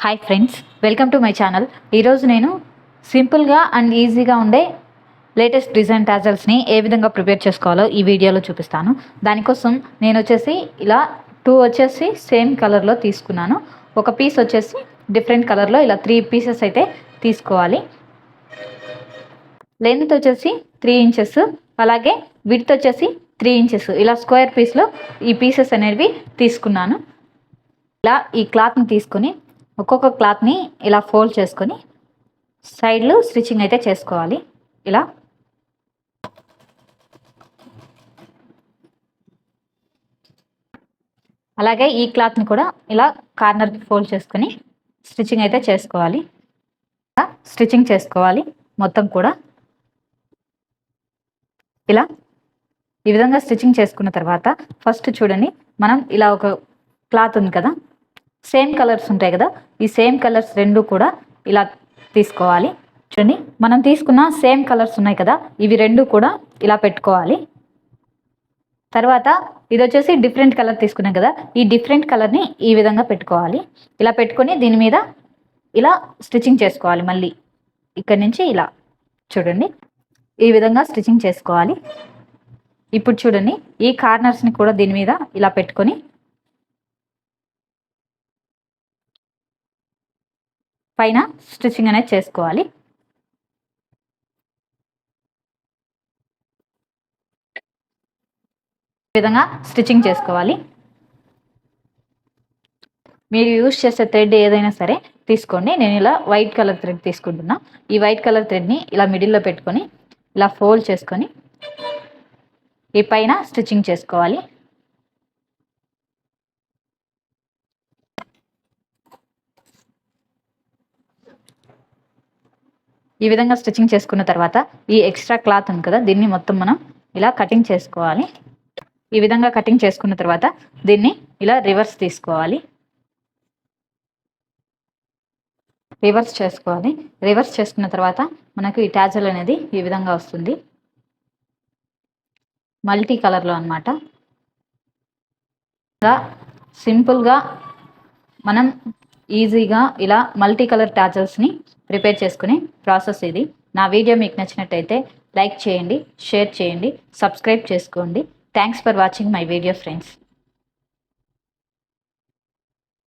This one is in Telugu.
Hi friends, welcome to my channel. ఈరోజు నేను సింపుల్గా అండ్ ఈజీగా ఉండే లేటెస్ట్ డిజైన్ టాజల్స్ని ఏ విధంగా ప్రిపేర్ చేసుకోవాలో ఈ వీడియోలో చూపిస్తాను. దానికోసం నేను వచ్చేసి ఇలా 2 వచ్చేసి సేమ్ కలర్లో తీసుకున్నాను. ఒక పీస్ వచ్చేసి డిఫరెంట్ కలర్లో ఇలా 3 పీసెస్ అయితే తీసుకోవాలి. లెంత్ వచ్చేసి 3 ఇంచెస్, అలాగే విడ్త్ వచ్చేసి 3 ఇంచెస్. ఇలా స్క్వేర్ పీస్లో ఈ పీసెస్ అనేవి తీసుకున్నాను. ఇలా ఈ క్లాత్ని తీసుకొని ఒక్కొక్క క్లాత్ని ఇలా ఫోల్డ్ చేసుకొని సైడ్లు స్టిచ్చింగ్ అయితే చేసుకోవాలి. ఇలా అలాగే ఈ క్లాత్ని కూడా ఇలా కార్నర్కి ఫోల్డ్ చేసుకొని స్టిచ్చింగ్ అయితే చేసుకోవాలి. స్టిచ్చింగ్ చేసుకోవాలి మొత్తం కూడా. ఇలా ఈ విధంగా స్టిచ్చింగ్ చేసుకున్న తర్వాత ఫస్ట్ చూడండి, మనం ఇలా ఒక క్లాత్ ఉంది కదా, సేమ్ కలర్స్ ఉంటాయి కదా, ఈ సేమ్ కలర్స్ రెండు కూడా ఇలా తీసుకోవాలి. చూడండి, మనం తీసుకున్న సేమ్ కలర్స్ ఉన్నాయి కదా, ఇవి రెండు కూడా ఇలా పెట్టుకోవాలి. తర్వాత ఇది వచ్చేసి డిఫరెంట్ కలర్ తీసుకున్నాం కదా, ఈ డిఫరెంట్ కలర్ని ఈ విధంగా పెట్టుకోవాలి. ఇలా పెట్టుకొని దీని మీద ఇలా స్టిచ్చింగ్ చేసుకోవాలి. మళ్ళీ ఇక్కడి నుంచి ఇలా చూడండి, ఈ విధంగా స్టిచ్చింగ్ చేసుకోవాలి. ఇప్పుడు చూడండి, ఈ కార్నర్స్ని కూడా దీని మీద ఇలా పెట్టుకొని పైన స్టిచ్చింగ్ అనేది చేసుకోవాలి. ఈ విధంగా స్టిచ్చింగ్ చేసుకోవాలి. మీరు యూజ్ చేసే థ్రెడ్ ఏదైనా సరే తీసుకోండి. నేను ఇలా వైట్ కలర్ థ్రెడ్ తీసుకుంటున్నా. ఈ వైట్ కలర్ థ్రెడ్ని ఇలా మిడిల్లో పెట్టుకొని ఇలా ఫోల్డ్ చేసుకొని ఈ పైన స్టిచ్చింగ్ చేసుకోవాలి. ఈ విధంగా స్టిచ్చింగ్ చేసుకున్న తర్వాత ఈ ఎక్స్ట్రా క్లాత్ ఉంది కదా, దీన్ని మొత్తం మనం ఇలా కటింగ్ చేసుకోవాలి. ఈ విధంగా కటింగ్ చేసుకున్న తర్వాత దీన్ని ఇలా రివర్స్ తీసుకోవాలి. రివర్స్ చేసుకోవాలి. రివర్స్ చేసుకున్న తర్వాత మనకు ఈ టాజల్ అనేది ఈ విధంగా వస్తుంది, మల్టీ కలర్లో అన్నమాట. సింపుల్గా మనం ఈజీగా ఇలా మల్టీ కలర్ టాజల్స్ని ప్రిపేర్ చేసుకునే ప్రాసెస్ ఇది. నా వీడియో మీకు నచ్చినట్టయితే లైక్ చేయండి, షేర్ చేయండి, సబ్స్క్రైబ్ చేసుకోండి. Thanks for watching my video friends.